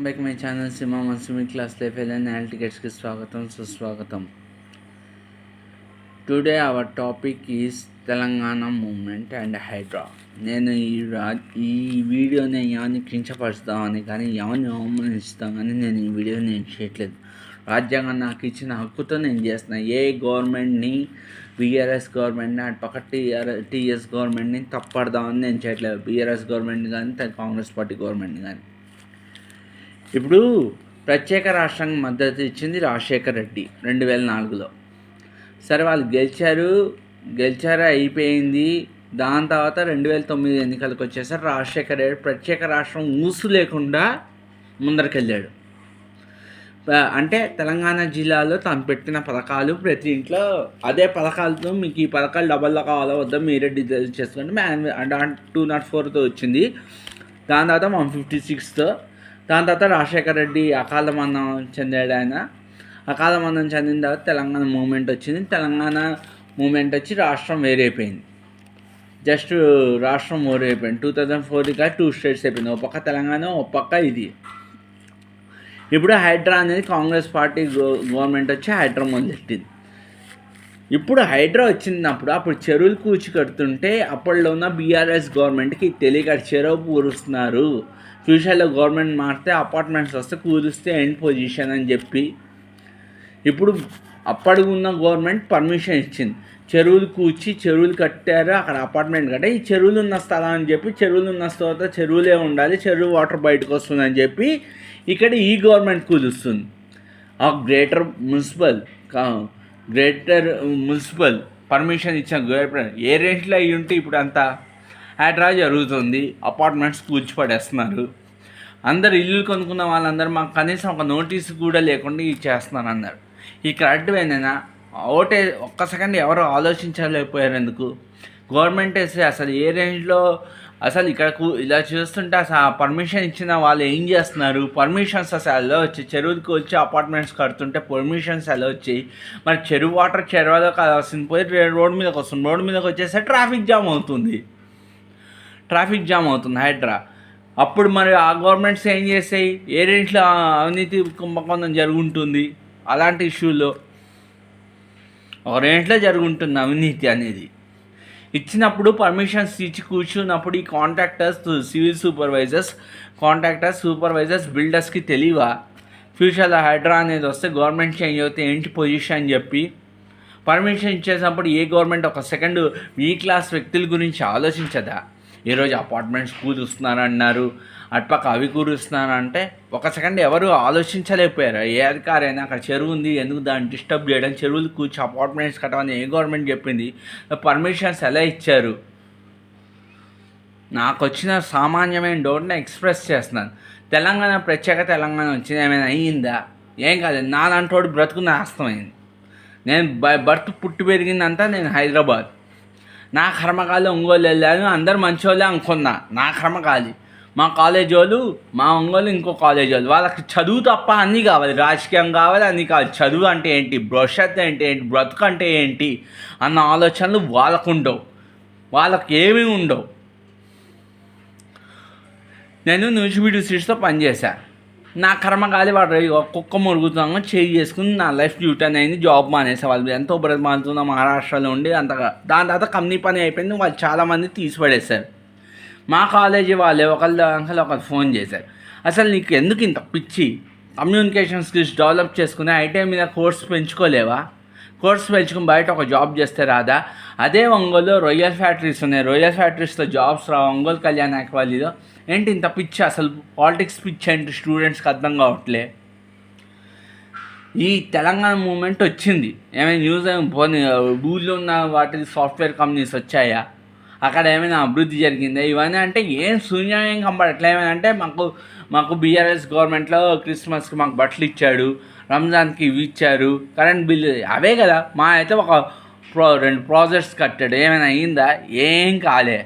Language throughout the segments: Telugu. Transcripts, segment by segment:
బ్యాక్ మై ఛానల్ సినిమా మన్సుమి క్లాస్ లైఫ్ అండ్ టికెట్స్కి స్వాగతం సుస్వాగతం. Today our topic is Telangana movement and Hydraa. నేను ఈ వీడియోని ఎవరిని కించపరుస్తామని కానీ ఎవరిని అవమానిస్తామని నేను ఈ వీడియో చేయట్లేదు. రాజ్యాంగం నాకు ఇచ్చిన హక్కుతో నేను చేస్తున్నా. ఏ గవర్నమెంట్ని బీఆర్ఎస్ గవర్నమెంట్ని అటు పక్క టీఎస్ గవర్నమెంట్ని తప్పడదామని నేను చేయట్లేదు. బీఆర్ఎస్ గవర్నమెంట్ కానీ కాంగ్రెస్ పార్టీ గవర్నమెంట్ కానీ. ఇప్పుడు ప్రత్యేక రాష్ట్రానికి మద్దతు ఇచ్చింది రాజశేఖర్ రెడ్డి 2004లో. సరే వాళ్ళు గెలిచారు అయిపోయింది. దాని తర్వాత 2009 ఎన్నికలకు వచ్చేసరి రాజశేఖర్ రెడ్డి ప్రత్యేక రాష్ట్రం ఊసు లేకుండా ముందరికెళ్ళాడు. అంటే తెలంగాణ జిల్లాలో తను పెట్టిన పథకాలు ప్రతి ఇంట్లో అదే పథకాలతో మీకు ఈ పథకాలు డబల్లో కావాలో వద్దా మీరే డిజైన్ చేసుకోండి. 204తో వచ్చింది. దాని తర్వాత 156తో. దాని తర్వాత రాజశేఖర రెడ్డి అకాల మరణం చెందాడు. అకాల మరణం చెందిన తర్వాత తెలంగాణ మూమెంట్ వచ్చింది. తెలంగాణ మూమెంట్ వచ్చి రాష్ట్రం వేరైపోయింది. జస్ట్ రాష్ట్రం వేరైపోయింది. 2004గా 2 స్టేట్స్ అయిపోయింది. ఒక పక్క తెలంగాణ, ఒక పక్క ఇది. ఇప్పుడు హైడ్రా అనేది కాంగ్రెస్ పార్టీ గవర్నమెంట్ వచ్చి హైడ్రా మొదలెట్టింది. ఇప్పుడు హైడ్రా వచ్చినప్పుడు అప్పుడు చెరువులు కూర్చి కడుతుంటే అప్పట్లో ఉన్న బీఆర్ఎస్ గవర్నమెంట్కి తెలియక చెరువు పూరుస్తున్నారు. ఫ్యూచర్లో గవర్నమెంట్ మారితే అపార్ట్మెంట్స్ వస్తే కూలిస్తే ఎండ్ పొజిషన్ అని చెప్పి ఇప్పుడు అప్పటికి ఉన్న గవర్నమెంట్ పర్మిషన్ ఇచ్చింది. చెరువులు కూర్చి చెరువులు కట్టారు, అక్కడ అపార్ట్మెంట్ కట్టారు. ఈ చెరువులు ఉన్న స్థలం అని చెప్పి చెరువులు ఉన్న తర్వాత చెరువులే ఉండాలి, చెరువు వాటర్ బయటకు వస్తుందని చెప్పి ఇక్కడ ఈ గవర్నమెంట్ కూలుస్తుంది. ఆ గ్రేటర్ మున్సిపల్ పర్మిషన్ ఇచ్చిన గవర్నమెంట్ ఏ రేంజ్లో అయ్యి ఉంటే ఇప్పుడు అంతా హైడ్రా జరుగుతుంది. అపార్ట్మెంట్స్ కూల్చిపడేస్తున్నారు. అందరు ఇల్లు కొనుక్కున్న వాళ్ళందరూ మాకు కనీసం ఒక నోటీసు కూడా లేకుండా ఇచ్చేస్తున్నారు అన్నారు. ఈ కరెక్ట్ వేనేనా? ఒక్క సెకండ్ ఎవరు ఆలోచించలేకపోయారు ఎందుకు? గవర్నమెంట్ వేస్తే అసలు ఏ రేంజ్లో అసలు ఇక్కడ ఇలా చూస్తుంటే అసలు పర్మిషన్ ఇచ్చిన వాళ్ళు ఏం చేస్తున్నారు? పర్మిషన్స్ అసలు ఎలా వచ్చి చెరువుకి వచ్చి అపార్ట్మెంట్స్ కడుతుంటే పర్మిషన్స్ ఎలా వచ్చాయి? మరి చెరువు వాటర్ చెరువులో కావాల్సింది పోయి రోడ్డు మీదకి వస్తుంది. రోడ్డు మీదకి వచ్చేస్తే ట్రాఫిక్ జామ్ అవుతుంది హైడ్రా. అప్పుడు మరి ఆ గవర్నమెంట్స్ ఏం చేస్తాయి? ఏ రేంజ్లో అవినీతి కుంభకోణం జరుగుంటుంది? అలాంటి ఇష్యూలో ఒక రేంజ్లో జరుగుంటుంది అవినీతి అనేది. ఇచ్చినప్పుడు పర్మిషన్స్ ఇచ్చి కూర్చున్నప్పుడు ఈ సివిల్ సూపర్వైజర్స్ బిల్డర్స్కి తెలియవా ఫ్యూచర్లో హైడ్రా అనేది వస్తే గవర్నమెంట్ చేంజ్ అవుతే ఏంటి పొజిషన్ అని చెప్పి పర్మిషన్ ఇచ్చేసినప్పుడు ఏ గవర్నమెంట్ ఒక సెకండ్ ఈ క్లాస్ వ్యక్తుల గురించి ఆలోచించదా? ఈరోజు అపార్ట్మెంట్స్ కూలుస్తున్నారన్నారు, అటుపక్క అవి కూలుస్తున్నారంటే ఒక సెకండ్ ఎవరు ఆలోచించలేకపోయారు. ఏ అధికారైనా అక్కడ చెరువు ఉంది, ఎందుకు దాన్ని డిస్టర్బ్ చేయడం, చెరువులు కూర్చి అపార్ట్మెంట్స్ కట్టమని ఏ గవర్నమెంట్ చెప్పింది? పర్మిషన్స్ ఎలా ఇచ్చారు? నాకు వచ్చిన సామాన్యమైన డౌట్ని ఎక్స్ప్రెస్ చేస్తున్నాను. ప్రత్యేక తెలంగాణ వచ్చింది ఏమైనా అయ్యిందా? ఏం కాదు. నాలంటోడు బ్రతుకున్న ఆస్తమైంది. నేను బర్త్ పుట్టి పెరిగిందంతా నేను హైదరాబాద్. నా కర్మకాలి ఒంగోలు వెళ్ళాను, అందరు మంచోళ్ళే అనుకున్నా. నా కర్మకాలి మా కాలేజ్ వాళ్ళు, మా ఒంగోలు ఇంకో కాలేజ్ వాళ్ళు, వాళ్ళకి చదువు తప్ప అన్నీ కావాలి. రాజకీయం కావాలి, అన్నీ కావాలి. చదువు అంటే ఏంటి, భవిష్యత్తు అంటే ఏంటి, బ్రతుకు అంటే ఏంటి అన్న ఆలోచనలు వాళ్ళకు ఉండవు, వాళ్ళకి ఏమీ ఉండవు. నేను న్యూస్ వీడియో సిరీస్తో పనిచేశాను. నా కర్మకాలి వాడు కుక్క మురుగుతాము చేయి చేసుకుని నా లైఫ్ డ్యూటీ అయింది. జాబ్ మానేసే వాళ్ళు ఎంతో బ్రతమాలుతున్న మహారాష్ట్రలో ఉండి అంతగా. దాని తర్వాత కంపెనీ పని అయిపోయింది. వాళ్ళు చాలామంది తీసిపడేశారు. మా కాలేజీ వాళ్ళే ఒకరు ఫోన్ చేశారు, అసలు నీకు ఎందుకు ఇంత పిచ్చి? కమ్యూనికేషన్ స్కిల్స్ డెవలప్ చేసుకుని ఐటీ మీద కోర్స్ పెంచుకోలేవా? కోర్స్ పెంచుకుని బయట ఒక జాబ్ చేస్తే రాదా? అదే ఒంగోలు రొయ్యల్ ఫ్యాక్టరీస్ ఉన్నాయి. రొయ్యల్ ఫ్యాక్టరీస్లో జాబ్స్ రా. ఒంగోలు కళ్యాణ్ యాక్వాలీలో ఏంటి ఇంత పిచ్చి? అసలు పాలిటిక్స్ పిచ్చి ఏంటి స్టూడెంట్స్కి అర్థం కావట్లే. ఈ తెలంగాణ మూమెంట్ వచ్చింది, ఏమైనా న్యూస్ పోనీ ఊళ్ళో ఉన్న వాటి సాఫ్ట్వేర్ కంపెనీస్ వచ్చాయా? అక్కడ ఏమైనా అభివృద్ధి జరిగిందా? ఇవన్నీ అంటే ఏం శూన్యం కంపడట్లే. ఏమైనా అంటే మాకు బీఆర్ఎస్ గవర్నమెంట్లో క్రిస్మస్కి మాకు బట్టలు ఇచ్చాడు, రంజాన్కి ఇవి ఇచ్చారు, కరెంట్ బిల్లు అవే కదా. మా అయితే ఒక 2 ప్రాజెక్ట్స్ కట్టాడు. ఏమైనా అయ్యిందా? ఏం కాలే.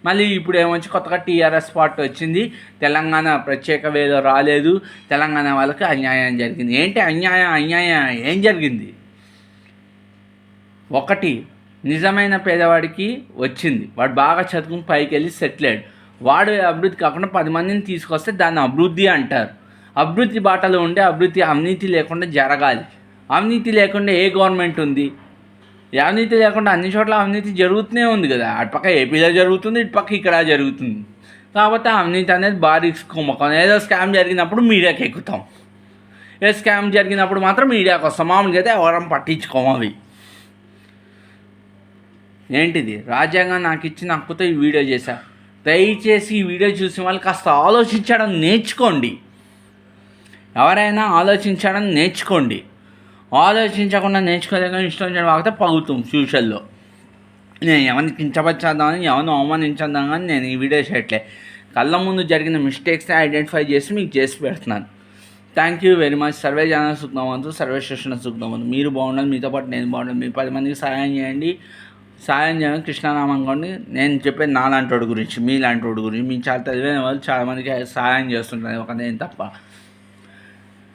మళ్ళీ ఇప్పుడు ఏమొచ్చి కొత్తగా టీఆర్ఎస్ పార్టీ వచ్చింది. తెలంగాణ ప్రత్యేక వేదో రాలేదు, తెలంగాణ వాళ్ళకి అన్యాయం జరిగింది. ఏంటి అన్యాయం ఏం జరిగింది? ఒకటి, నిజమైన పేదవాడికి వచ్చింది. వాడు బాగా చదువుకుని పైకి వెళ్ళి సెటిల్ అయ్యాడు. వాడు అభివృద్ధి కాకుండా 10 మందిని తీసుకొస్తే దాన్ని అభివృద్ధి అంటారు. అభివృద్ధి బాటలో ఉండే అవినీతి లేకుండా జరగాలి. అవినీతి లేకుండా ఏ గవర్నమెంట్ ఉంది? అవినీతి లేకుండా అన్ని చోట్ల అవినీతి జరుగుతూనే ఉంది కదా. అటుపక్క ఏపీలో జరుగుతుంది, ఇటుపక్క ఇక్కడ జరుగుతుంది. కాబట్టి అవినీతి అనేది భారీ కుంభకం. ఏదో స్కామ్ జరిగినప్పుడు మీడియాకి ఎక్కుతాం, ఏ స్కామ్ జరిగినప్పుడు మాత్రం మీడియాకి వస్తాం. మామూలుగా అయితే ఎవరం పట్టించుకోము. అవి ఏంటిది? రాజ్యాంగం నాకు ఇచ్చిన హక్కుతో ఈ వీడియో చేశా. దయచేసి ఈ వీడియో చూసిన వాళ్ళు కాస్త ఆలోచించడం నేర్చుకోండి. ఎవరైనా ఆలోచించడం నేర్చుకోండి. ఆలోచించకుండా నేర్చుకోలేక ఇష్టం చేయడం వాగితే పగుతాం ఫ్యూచర్లో. నేను ఎవరిని కించపరచేద్దామని, ఎవరిని అవమానించేద్దాం కానీ నేను ఈ వీడియో చేయట్లే. కళ్ళ ముందు జరిగిన మిస్టేక్స్ని ఐడెంటిఫై చేసి మీకు చేసి పెడుతున్నాను. Thank you very much. Survey జన సుఖవంతు, సర్వే శిక్షణ సుఖవంతు. మీరు బాగుండాలి, మీతో పాటు నేను బాగుండాలి. మీరు 10 మందికి సహాయం చేయండి. సహాయం చేయడం కృష్ణనామం అనుకోండి. నేను చెప్పేది నాలాంటి వాడి గురించి, మీలాంటి వాడి గురించి. మీ చాలా తెలివైన వాళ్ళు చాలామందికి సహాయం చేస్తుంటారు, ఒక నేను తప్ప.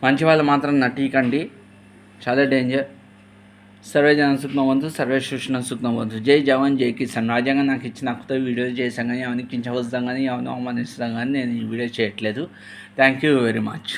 మంచి వాళ్ళు మాత్రం నటీకండి, చాలా డేంజర్. సర్వే జన సుఖవంతు, సర్వే శిక్షణ సుఖవంతు. జై జవాన్ జై కిసాన్. రాజ్యాంగం నాకు ఇచ్చిన హక్కుతో వీడియో చేశాను కానీ ఎవరికి కించవస్తాం కానీ ఎవరిని అవమానిస్తాం కానీ నేను ఈ వీడియో చేయట్లేదు. Thank you very much.